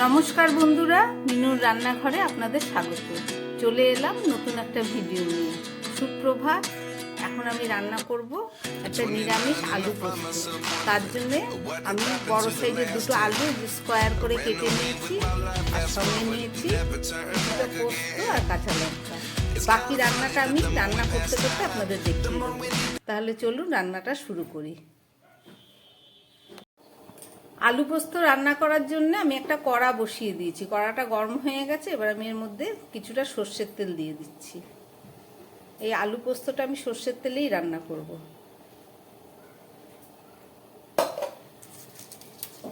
নমস্কার বন্ধুরা, মিনুর রান্নাঘরে আপনাদের স্বাগত। চলে এলাম নতুন একটা ভিডিও নিয়ে। সুপ্রভাত। এখন আমি রান্না করব একটা নিরামিষ আলু পোস্ত। তার জন্যে আমি বড় সাইজের দুটো আলু স্কোয়ার করে কেটে নিয়েছি, আর সঙ্গে নিয়েছি দুটো পোস্ত আর কাঁচা লঙ্কা। বাকি রান্নাটা আমি রান্না করতে করতে আপনাদের দেখিয়ে দেবো। তাহলে চলুন রান্নাটা শুরু করি। আলু পোস্ত রান্না করার জন্য আমি একটা কড়া বসিয়ে দিয়েছি। কড়াটা গরম হয়ে গেছে। এবার আমি এর মধ্যে কিছুটা সর্ষের তেল দিয়ে দিচ্ছি। এই আলু পোস্তটা আমি সর্ষের তেলেই রান্না করব।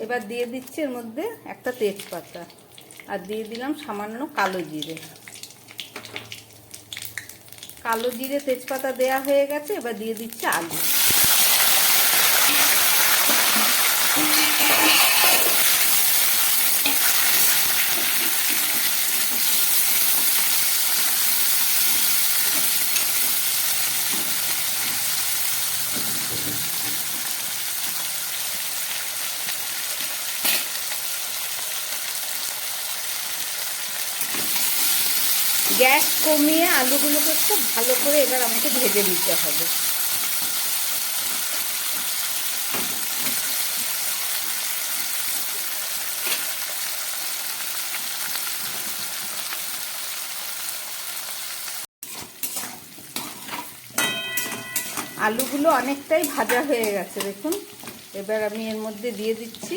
এবার দিয়ে দিচ্ছি এর মধ্যে একটা তেজপাতা, আর দিয়ে দিলাম সামান্য কালো জিরে। কালো জিরে তেজপাতা দেয়া হয়ে গেছে। এবার দিয়ে দিচ্ছি আলু। গ্যাস কমিয়ে আলুগুলোকে খুব ভালো করে এবার আমাকে ভেজে নিতে হবে। আলুগুলো অনেকটাই ভাজা হয়ে গেছে দেখুন। এবার আমি এর মধ্যে দিয়ে দিচ্ছি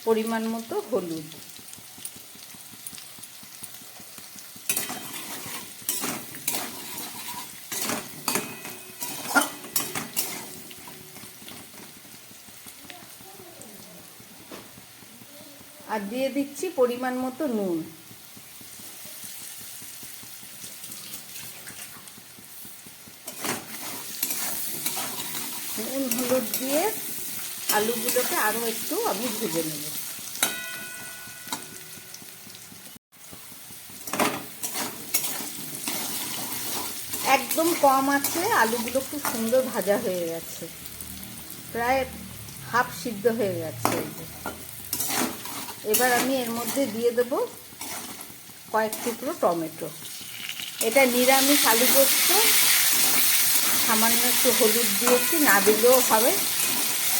পরিমাণ মতো হলুদ। আর দিয়ে দিচ্ছি পরিমাণ মতো নুন। নুন হলুদ দিয়ে আলুগুলোকে আরও একটু আমি ভেজে নেব। একদম কম আছে। আলুগুলো খুব সুন্দর ভাজা হয়ে গেছে, প্রায় হাফ সিদ্ধ হয়ে গেছে। এবার আমি এর মধ্যে দিয়ে দেব কয়েক টুকরো টমেটো। এটা নিরামিষ আলু পোস্ত। সামান্য একটু হলুদ দিয়েছি, না দিলেও হবে।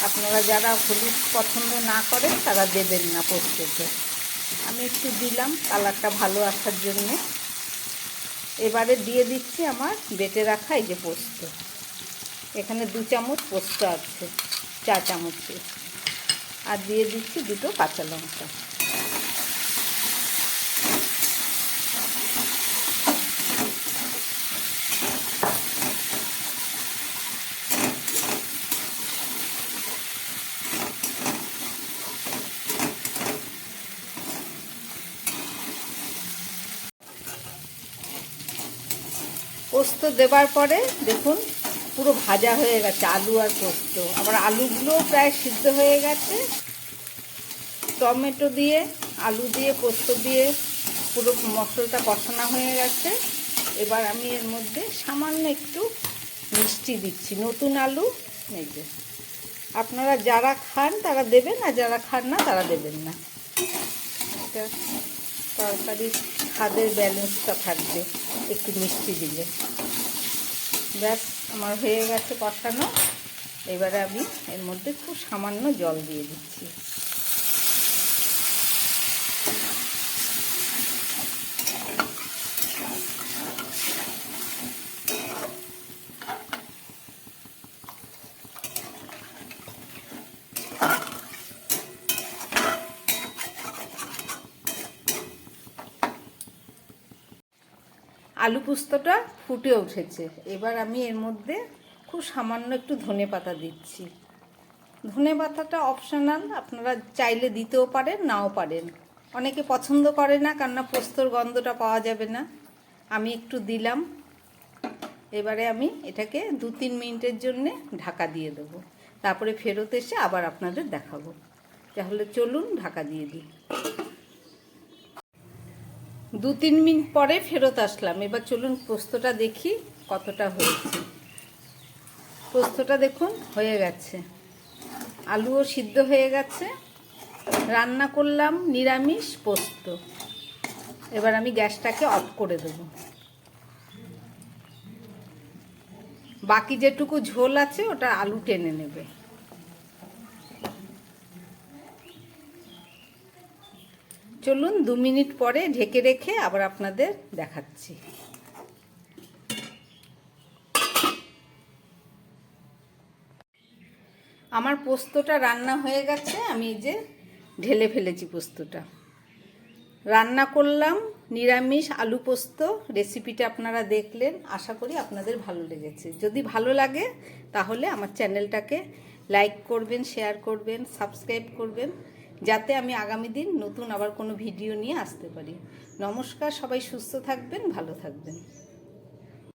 আপনারা যারা হলুদ পছন্দ না করেন তারা দেবেন না পোস্ততে। আমি একটু দিলাম কালারটা ভালো আসার জন্যে। এবারে দিয়ে দিচ্ছি আমার বেটে রাখা এই যে পোস্ত। এখানে 2 চামচ পোস্ত আছে, 4 চামচে। আর দিয়ে দিচ্ছি দুটো কাঁচা লঙ্কা। পোস্ত দেবার পরে দেখুন পুরো ভাজা হয়ে গেছে আলু আর পোস্ত। আবার আলুগুলোও প্রায় সিদ্ধ হয়ে গেছে। টমেটো দিয়ে আলু দিয়ে পোস্ত দিয়ে পুরো মশলাটা কষানো হয়ে গেছে। এবার আমি এর মধ্যে সামান্য একটু মিষ্টি দিচ্ছি। নতুন আলু এই যে, আপনারা যারা খান তারা দেবেন, আর যারা খান না তারা দেবেন না। এটা তরকারির স্বাদের ব্যালেন্সটা থাকবে একটু মিষ্টি দিলে। ব্যাস আমার হয়ে গেছে কষানো। এবারে আমি এর মধ্যে খুব সামান্য জল দিয়ে দিচ্ছি। আলু পোস্তটা ফুটে উঠেছে। এবার আমি এর মধ্যে খুব সামান্য একটু ধনেপাতা দিচ্ছি। ধনেপাতাটা অপশনাল, আপনারা চাইলে দিতেও পারেন নাও পারেন। অনেকে পছন্দ করে না, কেননা পোস্তর গন্ধটা পাওয়া যাবে না। আমি একটু দিলাম। এবারে আমি এটাকে 2-3 মিনিটের জন্যে ঢাকা দিয়ে দেবো। তারপরে ফেরত এসে আবার আপনাদের দেখাবো। তাহলে চলুন ঢাকা দিয়ে দিই। 2-3 মিনিট পরে ফেরত আসলাম। এবার চলুন পোস্তটা দেখি কতটা হয়েছে। পোস্তটা দেখুন হয়ে গেছে, আলুও সিদ্ধ হয়ে গেছে। রান্না করলাম নিরামিষ পোস্ত। এবার আমি গ্যাসটাকে অফ করে দেব। বাকি যেটুকু ঝোল আছে ওটা আলু টেনে নেবে। চলুন 2 মিনিট পরে ঢেকে রেখে আবার আপনাদের দেখাচ্ছি। আমার পোস্তটা রান্না হয়ে গেছে, আমি এই যে ঢেলে ফেলেছি পোস্তটা। রান্না করলাম নিরামিষ আলু পোস্ত। রেসিপিটা আপনারা দেখলেন, আশা করি আপনাদের ভালো লেগেছে। যদি ভালো লাগে তাহলে আমার চ্যানেলটাকে লাইক করবেন, শেয়ার করবেন, সাবস্ক্রাইব করবেন, যাতে আমি আগামী দিন নতুন আবার কোনো ভিডিও নিয়ে আসতে পারি। নমস্কার, সবাই সুস্থ থাকবেন, ভালো থাকবেন।